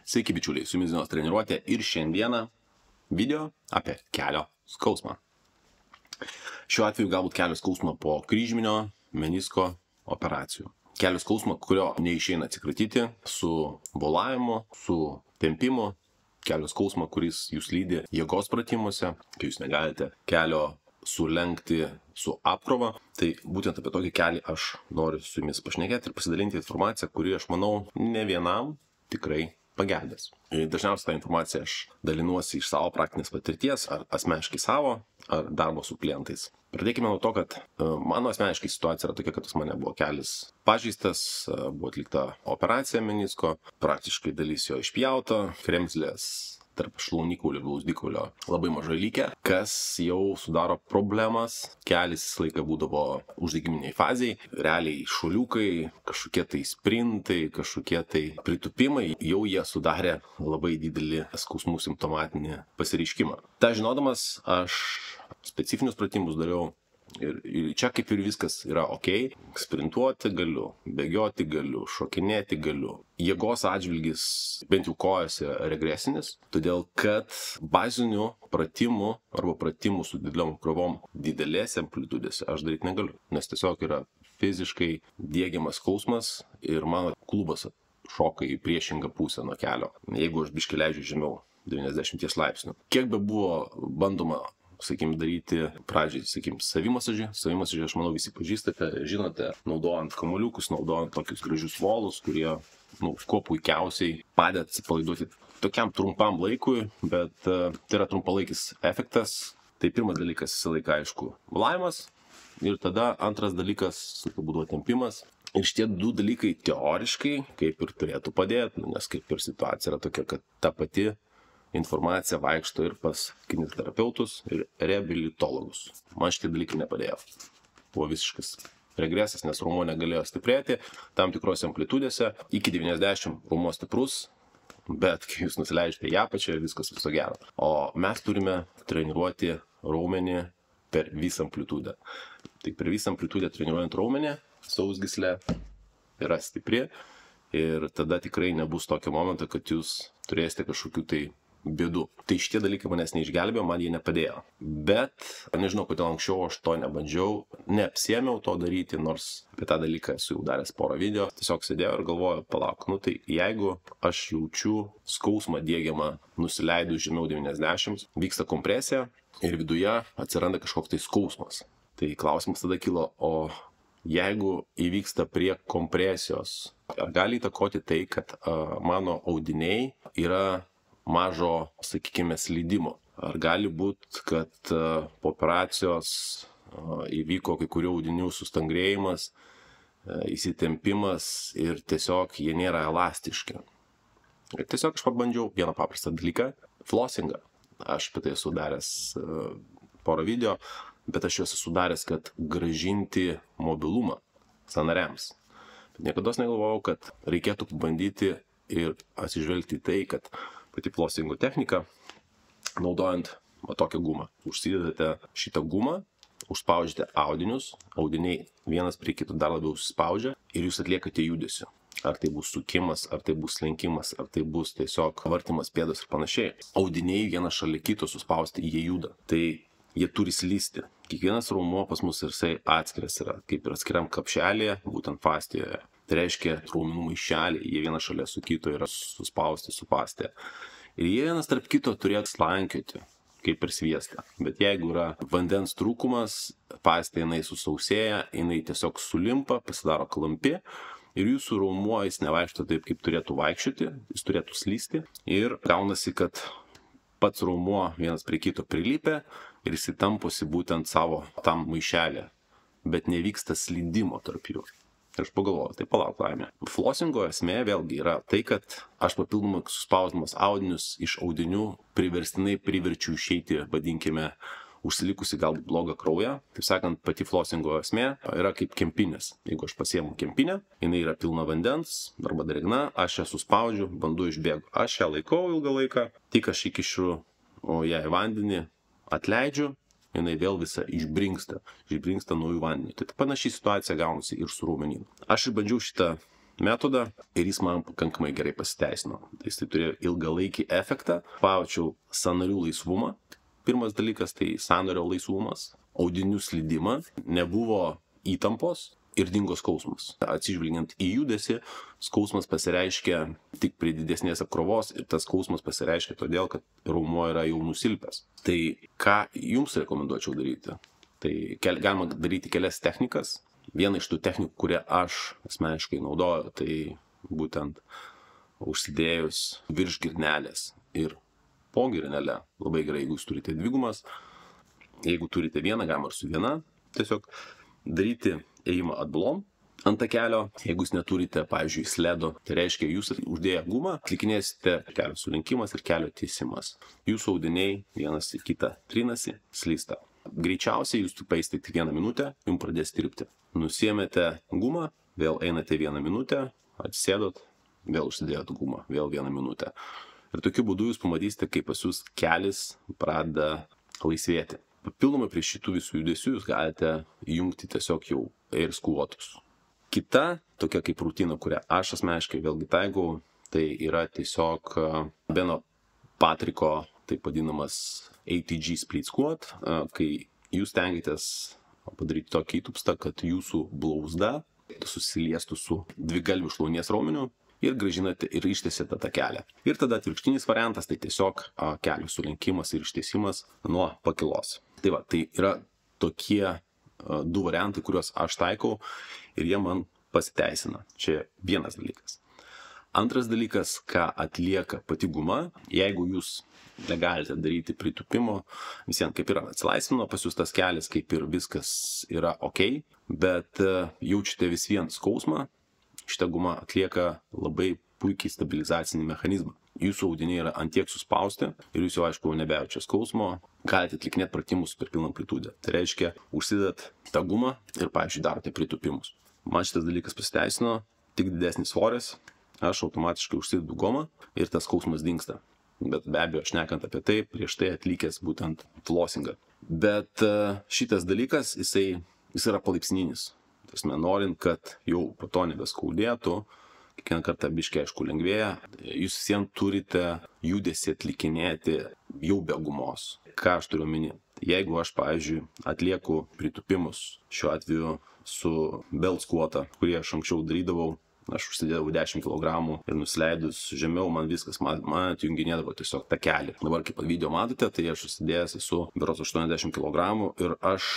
Sveiki bičiuliai, su jumis dienos treniruotė ir šiandieną video apie kelio skausmą. Šiuo atveju galbūt kelio skausmą po kryžminio menisko operacijų. Kelio skausmą, kurio neišeina atsikratyti su bolavimu, su tempimu. Kelio skausmą, kuris jūs lydi jėgos pratimuose, kai jūs negalite kelio sulenkti su apkrova. Tai būtent apie tokį kelį aš noriu su jumis pašnekėti ir pasidalinti informaciją, kuri, aš manau, ne vienam tikrai pagelbės. Dažniausiai tą informaciją aš dalinuosi iš savo praktinės patirties, ar asmeniškai savo, ar darbo su klientais. Pradėkime nuo to, kad mano asmeniškai situacija yra tokia, kad pas mane buvo kelis pažeistas, buvo atlikta operacija menisko, praktiškai dalis jo išpjauta, kremzlės tarp šlaunikaulio ir blauzdikulio labai mažai likę, kas jau sudaro problemas. Kelis visą laiką būdavo uždegiminiai fazei, realiai šuoliukai, kažkokie tai sprintai, kažkokie tai pritupimai, jau jie sudarė labai didelį skausmų simptomatinį pasireiškimą. Ta žinodamas, aš specifinius pratimus dariau. Ir čia kaip ir viskas yra ok, sprintuoti galiu, bėgioti galiu, šokinėti galiu. Jėgos atžvilgis bent jau kojos yra regresinis, todėl kad bazinių pratimų arba pratimų su dideliom krovom didelėse amplitudėse aš daryti negaliu, nes tiesiog yra fiziškai diegiamas skausmas ir mano klubas šoka į priešingą pusę nuo kelio, jeigu aš biškį leidžiu žemiau 90 laipsnių. Kiek be buvo bandoma daryti pradžiai, savimasažį. Savimasažį, aš manau, visi pažįstate, žinote, naudojant kamuoliukus, naudojant tokius gražius volus, kurie, kuo puikiausiai padeda atsipalaiduoti tokiam trumpam laikui, bet tai yra trumpalaikis efektas. Tai pirmas dalykas visą laiką, aišku, bolavimas ir tada antras dalykas, būdavo tempimas. Ir šitie du dalykai teoriškai kaip ir turėtų padėti, nes kaip ir situacija yra tokia, kad ta pati informacija vaikšto ir pas kineziterapeutus ir reabilitologus. Man šitie dalykai nepadėjo. Buvo visiškas regresas, nes raumuo negalėjo stiprėti tam tikrose amplitudėse. Iki 90 raumuo stiprus, bet kai jūs nusileidžiate į apačią, viskas viso gero. O mes turime treniruoti raumenį per visą amplitudę. Tai per visą amplitudę treniruojant raumenį, sausgyslė yra stipri ir tada tikrai nebus tokio momento, kad jūs turėsite kažkokių tai bėdų. Tai šitie dalykai manęs neišgelbėjo, man jie nepadėjo. Bet nežinau, kodėl anksčiau aš to nebandžiau, neapsiėmiau to daryti, nors apie tą dalyką esu jau daręs porą video. Tiesiog sėdėjau ir galvoju, palauk, tai jeigu aš jaučiu skausmą diegiamą nusileidus žemiau 90, vyksta kompresija ir viduje atsiranda kažkoks tai skausmas. Tai klausimas tada kilo, o jeigu įvyksta prie kompresijos, ar gali įtakoti tai, kad mano audiniai yra mažo, sakykime, slydimo. Ar gali būti, kad po operacijos įvyko kai kurių audinių sustangrėjimas, įsitempimas ir tiesiog jie nėra elastiški. Ir tiesiog aš pabandžiau vieną paprastą dalyką – flossingą. Aš apie tai esu daręs porą video, bet aš juos esu daręs, kad grąžinti mobilumą sąnariams. Bet niekada negalvojau, kad reikėtų pabandyti ir atsižvelgti į tai, kad pati flossingo technika, naudojant tokią gumą. Užsidedate šitą gumą, užspaudžiate audinius, audiniai vienas prie kito dar labiau suspaudžia ir jūs atliekate judesį. Ar tai bus sukimas, ar tai bus slenkimas, ar tai bus tiesiog vartymas pėdos ir panašiai. Audiniai vienas šalia kito suspausti, jie juda. Tai jie turi slysti. Kiekvienas raumuo pas mus ir jisai atskiras yra, kaip ir atskiriam kapšelėje, būtent fascijoje. Tai reiškia raumenų maišeliai, jie vienas šalia su kito yra suspausti, supastę. Ir jie vienas tarp kito turėtų slankioti, kaip ir sviestą. Bet jeigu yra vandens trūkumas, pastė jinai susausėja, jinai tiesiog sulimpa, pasidaro klampi ir jūsų raumuo jis nevaikšto taip, kaip turėtų vaikščioti, jis turėtų slysti. Ir gaunasi, kad pats raumuo vienas prie kito prilipė ir jis įtamposi būtent savo tam maišelį, bet nevyksta slydimo tarp jų. Ir aš pagalvoju, tai palauk laimė. Flossingo esmė vėlgi yra tai, kad aš papildomai suspausdamas audinius iš audinių priverstinai priverčiu išeiti, vadinkime, užsilikusi galbūt blogą kraują. Taip sakant, pati flossingo esmė yra kaip kempinės. Jeigu aš pasiemu kempinę, jinai yra pilna vandens arba drėgna, aš ją suspaudžiu, vanduo išbėgu. Aš ją laikau ilgą laiką, tik aš įkišu ją į vandenį, atleidžiu, jinai vėl visa išbrinksta naujų vandenių. Tai panašiai situacija gaunasi ir su raumenynu. Aš išbandžiau šitą metodą ir jis man pakankamai gerai pasiteisino. Jis tai turėjo ilgalaikį efektą, pajaučiau sąnarių laisvumą. Pirmas dalykas tai sąnario laisvumas, audinių slydimą, nebuvo įtampos ir dingo skausmas. Atsižvelgiant į judesį, skausmas pasireiškia tik prie didesnės apkrovos ir tas skausmas pasireiškia todėl, kad raumuo yra jau nusilpęs. Tai ką jums rekomenduočiau daryti? Tai galima daryti kelias technikas. Viena iš tų technikų, kurią aš asmeniškai naudoju, tai būtent užsidėjus virš girnelės ir po girnelę. Labai gerai, jeigu jūs turite dvi gumas. Jeigu turite vieną, galima ir su viena. Tiesiog daryti ėjimą atbulom ant takelio. Jeigu jūs neturite, pavyzdžiui, sledo, tai reiškia, jūs uždėję gumą, atlikinėsite kelio sulenkimas ir kelio tiesimas. Jūsų audiniai vienas į kitą trinasi, slysta. Greičiausiai jūs paeisite tik 1 minutę, jums pradės tirpti. Nusiėmėte gumą, vėl einate 1 minutę, atsisėdot, vėl užsidėjot gumą, vėl 1 minutę. Ir tokiu būdu jūs pamatysite, kaip pas jūs kelis pradeda laisvėti. Papildomai prie šitų visų judesių jūs galite įjungti tiesiog jau air squatus. Kita tokia kaip rutina, kurią aš asmeniškai vėlgi taikau, tai yra tiesiog Beno Patriko taip vadinamas ATG split squat, kai jūs tengiatės padaryti tokį įtupstą, kad jūsų blauzda susiliestų su dvigalviu šlaunies raumeniu ir grąžinate ir ištiesėte tą kelią. Ir tada atvirkštinis variantas, tai tiesiog kelių sulenkimas ir ištiesimas nuo pakilos. Tai va, tai yra tokie 2 variantai, kuriuos aš taikau ir jie man pasiteisina. Čia vienas dalykas. Antras dalykas, ką atlieka pati guma, jeigu jūs negalite daryti pritūpimo, visiems kaip yra atsilaisvino, pas jūs tas kelias kaip ir viskas yra ok, bet jaučiate vis vien skausmą, šita guma atlieka labai puikiai stabilizacinį mechanizmą. Jūsų audiniai yra ant tiek suspausti ir jūs jau aišku nebejaučia skausmo, galite atlikinėti pratimus per pilną amplitudę. Tai reiškia, užsidedat tą gumą ir, pavyzdžiui, darote pritūpimus. Man šitas dalykas pasiteisino, tik didesnis svoris, aš automatiškai užsidedu gumą ir tas skausmas dingsta. Bet be abejo, šnekant apie tai, prieš tai atlikęs būtent flossingą. Bet šitas dalykas, jis yra palaipsninis. Norint, kad jau po to nebeskaudėtų, kiekvieną kartą biškiai aišku lengvėja, jūs visiems turite judesį atlikinėti jau be gumos. Ką aš turiu omeny? Jeigu aš, pavyzdžiui, atlieku pritūpimus, šiuo atveju su belt squatą, kurį aš anksčiau darydavau, aš užsidėdavau 10 kg ir nusileidus žemiau, man viskas, man atjunginėdavo tiesiog tą kelią. Dabar kaip video matote, tai aš užsidėjęs esu berods 80 kg ir aš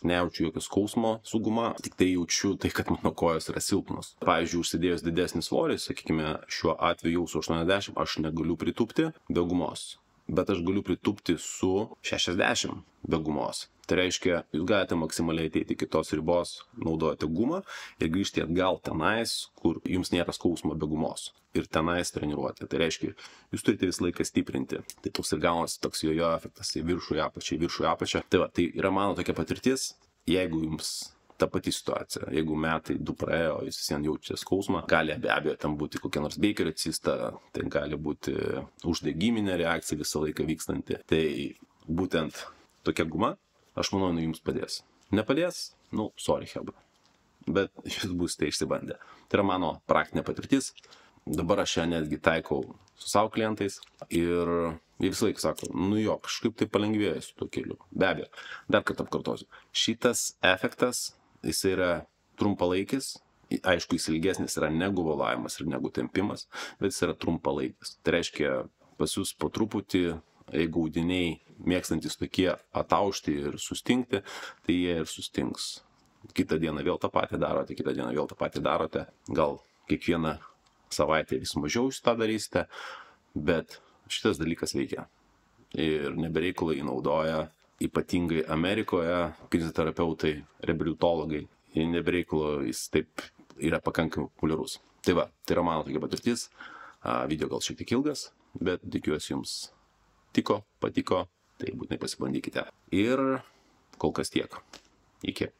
nejaučiu jokio skausmo su guma, tik tai jaučiu tai, kad mano kojos yra silpnos. Pavyzdžiui, užsidėjus didesnį svorį, sakykime, šiuo atveju su 80, aš negaliu pritūpti be gumos, bet aš galiu pritūpti su 60 be gumos. Tai reiškia, jūs galite maksimaliai ateiti iki tos ribos, naudojate gumą ir grįžti atgal tenais, kur jums nėra skausmo be gumos. Ir tenais treniruoti. Tai reiškia, jūs turite visą laiką stiprinti. Tai toks ir gaunasi toks jojo efektas į viršų, į apačią. Tai va, tai yra mano tokia patirtis, jeigu jums ta pati situacija, jeigu metai 2 praėjo, jūs visien jaučiate skausmą, gali be abejo tam būti kokia nors Bakerio cista, tai gali būti uždegiminė reakcija visą laiką vykstanti. Tai būtent tokia guma, aš manau, jums padės. Nepadės? Nu, sorry, hebra. Bet jūs būsite išsibandę. Tai yra mano praktinė patirtis. Dabar aš ją netgi taikau su savo klientais ir jie visą laiką sako, nu jo, kažkaip tai palengvėjo su tuo keliu. Be abejo, dar kartą apkartosiu. Šitas efektas, jis yra trumpalaikis, aišku, jis ilgesnis yra negu volavimas ir negu tempimas, bet jis yra trumpalaikis. Tai reiškia, pas jūs po truputį, jeigu audiniai mėgstantis tokie ataušti ir sustingti, tai jie ir sustings. Kitą dieną vėl tą patį darote, gal kiekvieną savaitę vis mažiau jūs tą darysite, bet šitas dalykas veikia. Ir nebereikalai naudoja, ypatingai Amerikoje, kineziterapeutai, reabilitologai, nebereikalo jis taip yra pakankamai populiarus. Tai va, tai yra mano tokia patirtis, video gal šiek tiek ilgas, bet tikiuosi jums patiko, tai būtinai pasibandykite. Ir kol kas tiek. Iki.